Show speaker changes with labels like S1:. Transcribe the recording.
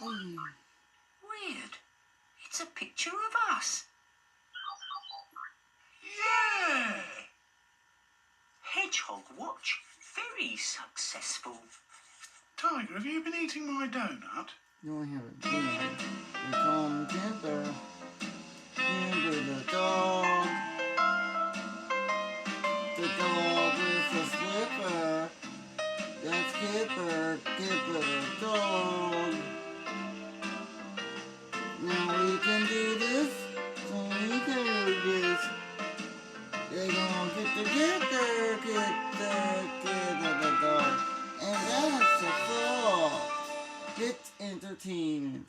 S1: Weird. It's a picture of us.
S2: Yeah!
S1: Hedgehog watch. Very successful.
S2: Tiger, have you been eating my donut?
S3: No, I haven't. We call him Kipper. Kipper the dog. The dog with the slipper. That's Kipper. Kipper the dog. Now we can do this. So we can do this. They're gonna get together. Get the dog. And that's a frog. It's entertainment.